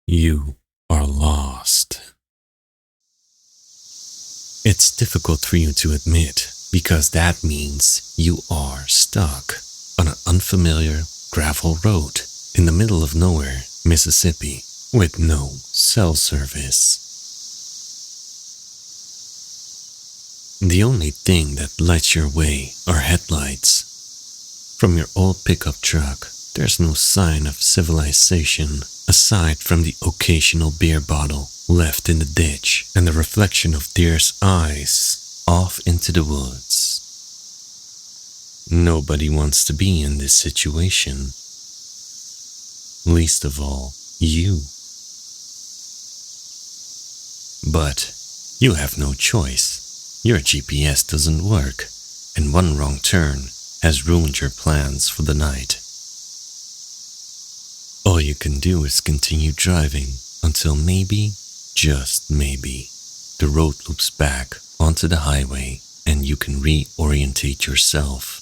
You are lost. It's difficult for you to admit because that means you are stuck on an unfamiliar gravel road in the middle of nowhere, Mississippi, with no cell service. The only thing that lights your way are headlights. From your old pickup truck, there's no sign of civilization aside from the occasional beer bottle left in the ditch and the reflection of deer's eyes off into the woods. Nobody wants to be in this situation. Least of all, you. But you have no choice. Your GPS doesn't work, and one wrong turn has ruined your plans for the night. All you can do is continue driving until maybe, just maybe, the road loops back onto the highway and you can reorientate yourself.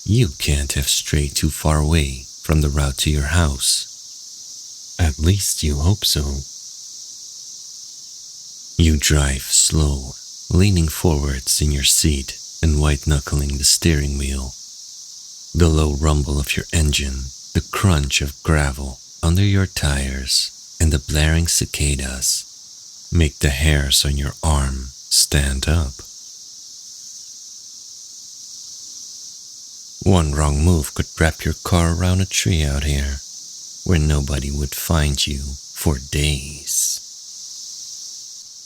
You can't have strayed too far away from the route to your house. At least you hope so. You drive slow, leaning forwards in your seat and white-knuckling the steering wheel. The low rumble of your engine, the crunch of gravel under your tires, and the blaring cicadas make the hairs on your arm stand up. One wrong move could wrap your car around a tree out here, where nobody would find you for days.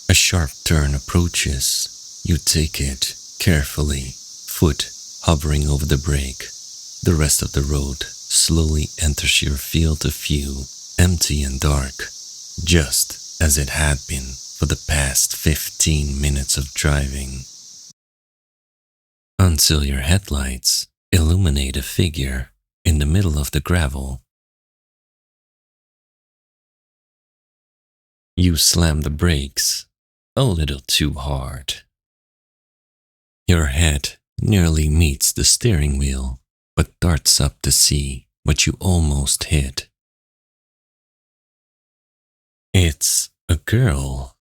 A sharp turn approaches. You take it carefully, foot hovering over the brake. The rest of the road slowly enters your field of view, empty and dark, just as it had been for the past 15 minutes of driving. Until your headlights illuminate a figure in the middle of the gravel. You slam the brakes a little too hard. Your head nearly meets the steering wheel, but darts up to see what you almost hit. It's a girl.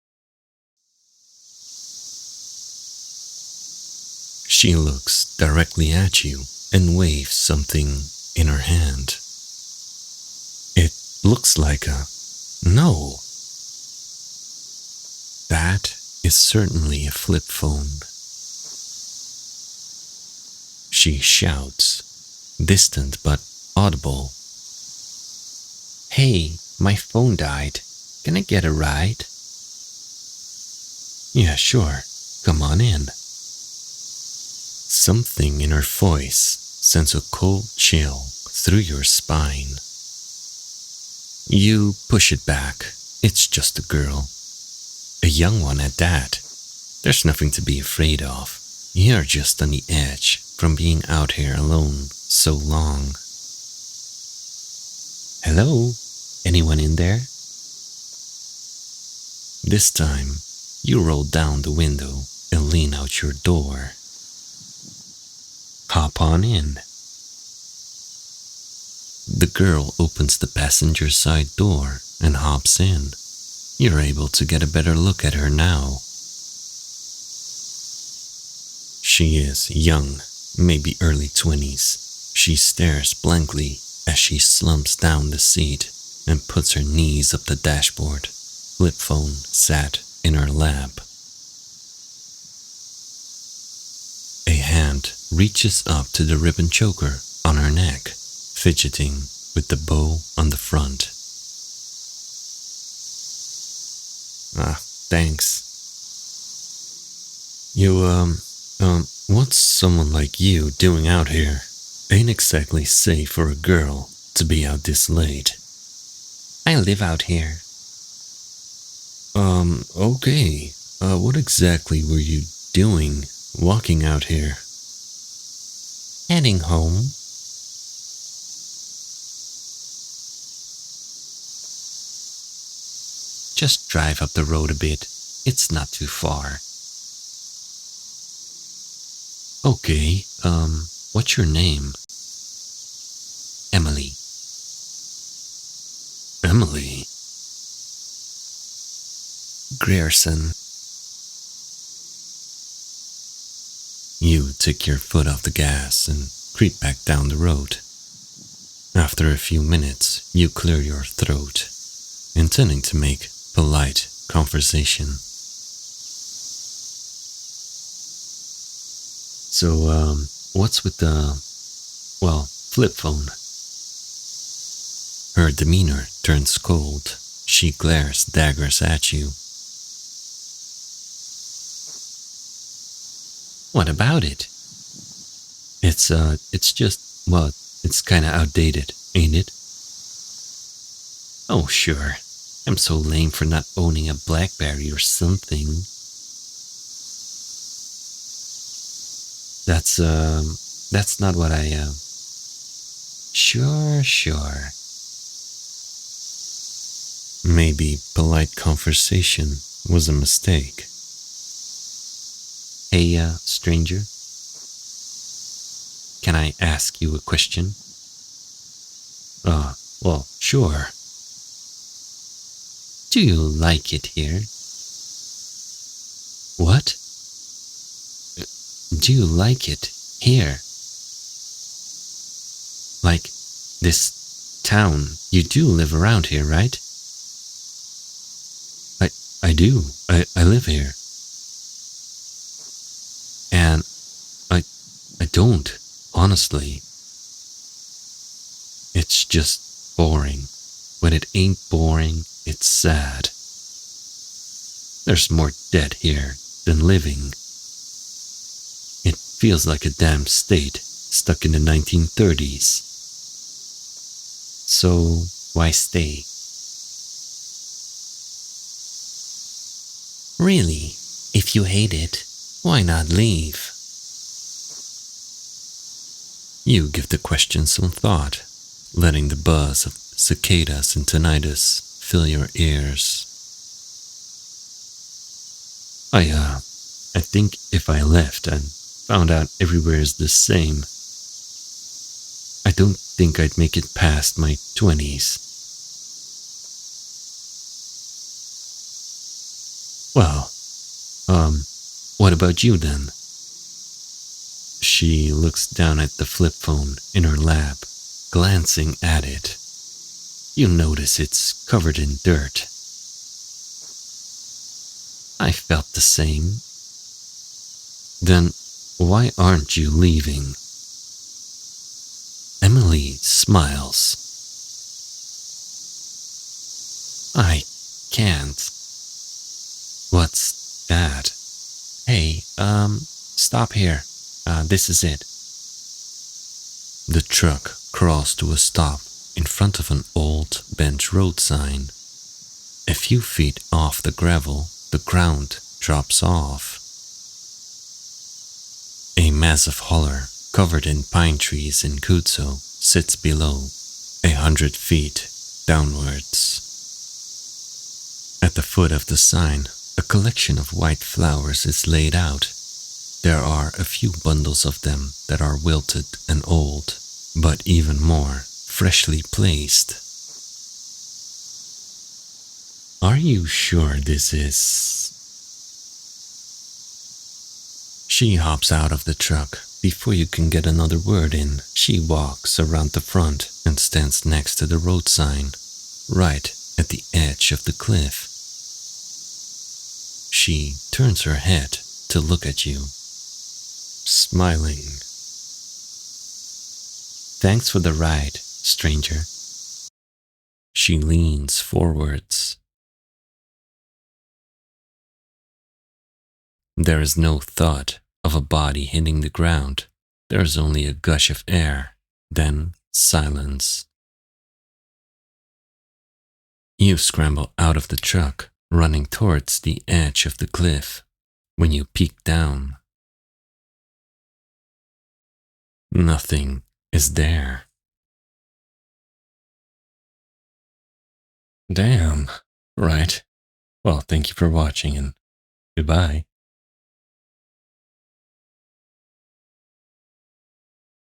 She looks directly at you and waves something in her hand. It looks like a no. That is certainly a flip phone. She shouts, distant but audible. "Hey, my phone died. Can I get a ride?" "Yeah, sure. Come on in." Something in her voice sends a cold chill through your spine. You push it back. It's just a girl. A young one at that. There's nothing to be afraid of. You're just on the edge from being out here alone so long. "Hello? Anyone in there?" This time, you roll down the window and lean out your door. "Hop on in." The girl opens the passenger side door and hops in. You're able to get a better look at her now. She is young, maybe early 20s. She stares blankly as she slumps down the seat and puts her knees up the dashboard, flip phone sat in her lap. A hand reaches up to the ribbon choker on her neck, fidgeting with the bow on the front. Thanks. What's someone like you doing out here? Ain't exactly safe for a girl to be out this late." "I live out here." Okay. What exactly were you doing walking out here?" "Heading home." "Just drive up the road a bit. It's not too far." "Okay, what's your name?" "Emily." Grierson. You take your foot off the gas and creep back down the road. After a few minutes, you clear your throat, intending to make polite conversation. So, what's with the, flip phone? Her demeanor turns cold. She glares daggers at you. What about it? It's just, it's kinda outdated, ain't it? Oh, sure. I'm so lame for not owning a BlackBerry or something. That's not what I. Sure. Maybe polite conversation was a mistake. Hey, stranger. Can I ask you a question? Sure. Do you like it here? What? Do you like it here? Like this town, you do live around here, right? I do. I live here. And I don't, honestly. It's just boring. When it ain't boring, it's sad. There's more dead here than living. It feels like a damn state stuck in the 1930s. So, why stay? Really, if you hate it, why not leave? You give the question some thought, letting the buzz of cicadas and tinnitus fill your ears. I think if I left and found out everywhere is the same, I don't think I'd make it past my 20s. Well, what about you then? She looks down at the flip phone in her lap, glancing at it. You notice it's covered in dirt. I felt the same. Then why aren't you leaving? Emily smiles. I can't. What's that? Hey, stop here. This is it. The truck crawls to a stop in front of an old bent road sign. A few feet off the gravel, the ground drops off. A massive holler covered in pine trees in Kutso sits below, 100 feet downwards. At the foot of the sign, a collection of white flowers is laid out. There are a few bundles of them that are wilted and old, but even more freshly placed. Are you sure this is... She hops out of the truck. Before you can get another word in, she walks around the front and stands next to the road sign, right at the edge of the cliff. She turns her head to look at you, smiling. Thanks for the ride, stranger. She leans forwards. There is no thud of a body hitting the ground. There is only a gush of air, then silence. You scramble out of the truck, running towards the edge of the cliff. When you peek down, nothing is there. Damn. Right. Well, thank you for watching and goodbye.